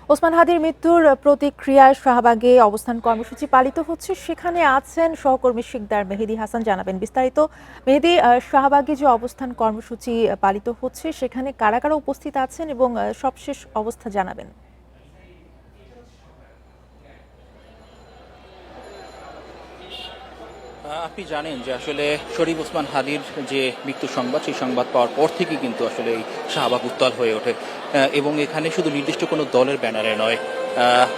ওসমান হাদির মৃত্যুর প্রতিক্রিয়ায় শাহবাগে অবস্থান কর্মসূচি পালিত হচ্ছে। সেখানে আছেন সহকর্মী শিকদার মেহেদী হাসান, জানাবেন বিস্তারিত। মেহেদী, শাহবাগে যে অবস্থান কর্মসূচি পালিত হচ্ছে সেখানে কারা কারা উপস্থিত আছেন এবং সবশেষ অবস্থা জানাবেন। আপনি জানেন যে আসলে শরীফ ওসমান হাদির যে মৃত্যু সংবাদ, সেই সংবাদ পাওয়ার পর থেকেই কিন্তু আসলে এই শাহবাগ উত্তাল হয়ে ওঠে এবং এখানে শুধু নির্দিষ্ট কোনো দলের ব্যানারে নয়,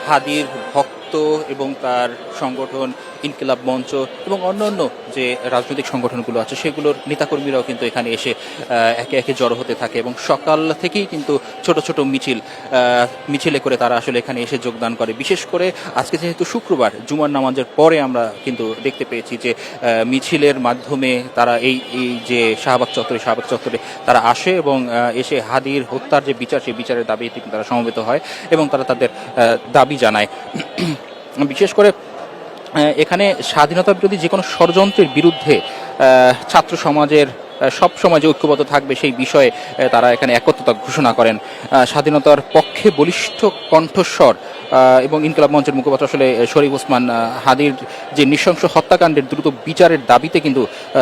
হাদির ভক্ত এবং তার সংগঠন ইনকিলাব মঞ্চ এবং অন্যান্য যে রাজনৈতিক সংগঠনগুলো আছে সেগুলোর নেতাকর্মীরাও কিন্তু এখানে এসে একে একে জড়ো হতে থাকে এবং সকাল থেকেই কিন্তু ছোট ছোট মিছিলে করে তারা আসলে এখানে এসে যোগদান করে। বিশেষ করে আজকে যেহেতু শুক্রবার, জুমার নামাজের পরে আমরা কিন্তু দেখতে পেয়েছি যে মিছিলের মাধ্যমে তারা এই যে শাহবাগ চত্বরে তারা আসে এবং এসে হাদির হত্যার যে বিচার, সেই বিচারের দাবিতে তারা সমবেত হয় এবং তারা তাদের দাবি জানায়। বিশেষ করে এখানে স্বাধীনতা বিরোধী যে কোনো ষড়যন্ত্রের বিরুদ্ধে ছাত্র সমাজের সব সময় যে ঐক্যবদ্ধ থাকবে সেই বিষয়ে তারা এখানে একত্রতা ঘোষণা করেন। স্বাধীনতার পক্ষে বলিষ্ঠ কণ্ঠস্বর এবং ইনকিলাব মঞ্চের মুখপাত্র আসলে শরীফ ওসমান হাদির যে নৃশংস হত্যাকাণ্ডের দ্রুত বিচারের দাবিতে কিন্তু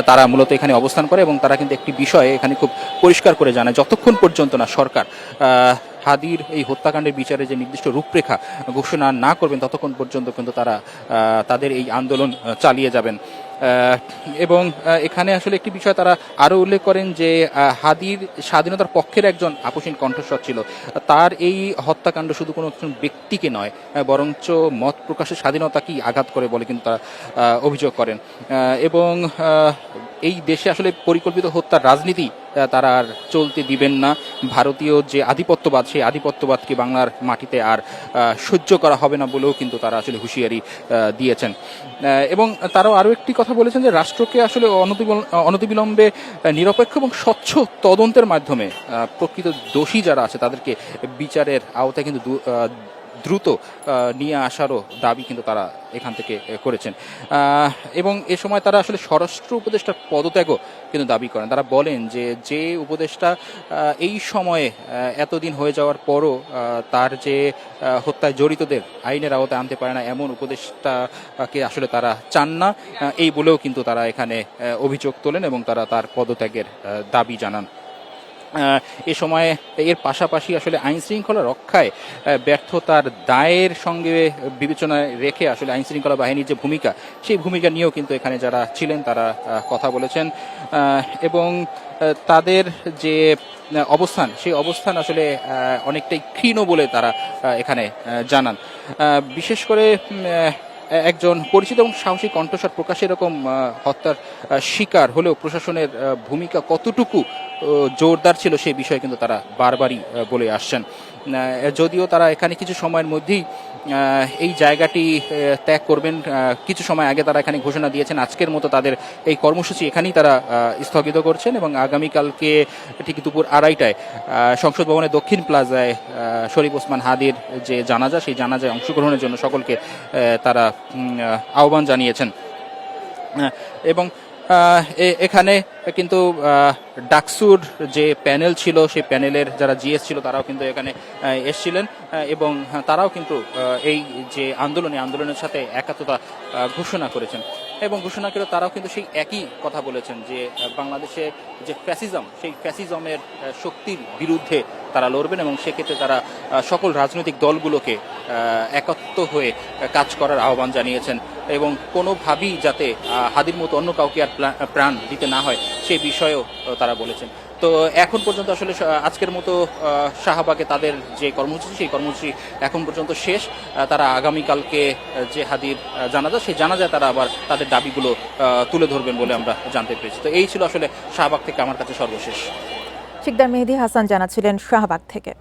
তারা মূলত এখানে অবস্থান করে এবং তারা কিন্তু একটি বিষয়ে এখানে খুব পরিষ্কার করে জানায়, যতক্ষণ পর্যন্ত না সরকার হাদির এই হত্যাকাণ্ডের বিচারে যে নির্দিষ্ট রূপরেখা ঘোষণা না করবেন ততক্ষণ পর্যন্ত কিন্তু তারা তাদের এই আন্দোলন চালিয়ে যাবেন। এবং এখানে আসলে একটি বিষয় তারা আরও উল্লেখ করেন যে হাদির স্বাধীনতার পক্ষের একজন আপোষহীন কণ্ঠস্বর ছিল। তার এই হত্যাকাণ্ড শুধু কোনো একজন ব্যক্তিকে নয়, বরঞ্চ মত প্রকাশের স্বাধীনতাকেই আঘাত করে বলে কিন্তু তারা অভিযোগ করেন। এবং এই দেশে আসলে পরিকল্পিত হত্যার রাজনীতি তারা আর চলতে দিবেন না। ভারতীয় যে আধিপত্যবাদ, সেই আধিপত্যবাদকে বাংলার মাটিতে আর সহ্য করা হবে না বলেও কিন্তু তারা আসলে হুঁশিয়ারি দিয়েছেন। এবং তারাও আরও একটি কথা বলেছেন যে রাষ্ট্রকে আসলে অনতিবিলম্বে নিরপেক্ষ এবং স্বচ্ছ তদন্তের মাধ্যমে প্রকৃত দোষী যারা আছে তাদেরকে বিচারের আওতায় কিন্তু দ্রুত নিয়ে আসারও দাবি কিন্তু তারা এখান থেকে করেছেন। এবং এ সময় তারা আসলে স্বরাষ্ট্র উপদেষ্টার পদত্যাগও কিন্তু দাবি করেন। তারা বলেন যে উপদেষ্টা এই সময়ে এতদিন হয়ে যাওয়ার পরও তার যে হত্যায় জড়িতদের আইনের আওতায় আনতে পারে না, এমন উপদেষ্টাকে আসলে তারা চান না, এই বলেও কিন্তু তারা এখানে অভিযোগ তোলেন এবং তারা তার পদত্যাগের দাবি জানান। এ সময় এর পাশাপাশি আসলে আইন শৃঙ্খলা রক্ষায় ব্যর্থতার দায়ের সঙ্গে বিবেচনায় রেখে আসলে আইন শৃঙ্খলা বাহিনীর যে ভূমিকা, সেই ভূমিকা নিয়েও কিন্তু এখানে যারা ছিলেন তারা কথা বলেছেন এবং তাদের যে অবস্থান, সেই অবস্থান আসলে অনেকটাই ক্ষীণ বলে তারা এখানে জানান। বিশেষ করে একজন পরিচিত এবং সাহসী কণ্ঠস্বর প্রকাশ এরকম হত্যার শিকার হলেও প্রশাসনের ভূমিকা কতটুকু জোরদার ছিল সেই বিষয়ে কিন্তু তারা বারবারই বলে আসছেন। যদিও তারা এখানে কিছু সময়ের মধ্যেই এই জায়গাটি ত্যাগ করবেন, কিছু সময় আগে তারা এখানে ঘোষণা দিয়েছেন আজকের মতো তাদের এই কর্মসূচি এখানেই তারা স্থগিত করছেন এবং আগামীকালকে ঠিক দুপুর 2:30টায় সংসদ ভবনের দক্ষিণ প্লাজায় শরীফ ওসমান হাদির যে জানাজা, সেই জানাজায় অংশগ্রহণের জন্য সকলকে তারা আহ্বান জানিয়েছেন। এবং এখানে কিন্তু ডাকসুর যে প্যানেল ছিল, সেই প্যানেলের যারা জিএস ছিল তারাও কিন্তু এখানে এসছিলেন এবং তারাও কিন্তু এই যে আন্দোলনের সাথে একাত্মতা ঘোষণা করেছেন এবং ঘোষণা করে তারাও কিন্তু সেই একই কথা বলেছেন যে বাংলাদেশে যে ফ্যাসিজম, সেই ফ্যাসিজমের শক্তির বিরুদ্ধে তারা লড়বেন এবং সেক্ষেত্রে তারা সকল রাজনৈতিক দলগুলোকে একত্র হয়ে কাজ করার আহ্বান জানিয়েছেন এবং কোনোভাবেই যাতে হাদির মতো অন্য কাউকে আর প্রাণ দিতে না হয় সেই বিষয়েও তারা বলেছেন। তো এখন পর্যন্ত আসলে আজকের মতো শাহবাগে তাদের যে কর্মসূচি, সেই কর্মসূচি এখন পর্যন্ত শেষ। তারা আগামীকালকে যে হাদির জানাজা, সেই জানাজায় তারা আবার তাদের দাবিগুলো তুলে ধরবেন বলে আমরা জানতে পেরেছি। তো এই ছিল আসলে শাহবাগ থেকে আমার কাছে সর্বশেষ। শিকদার মেহেদী হাসান জানাচ্ছিলেন শাহবাগ থেকে।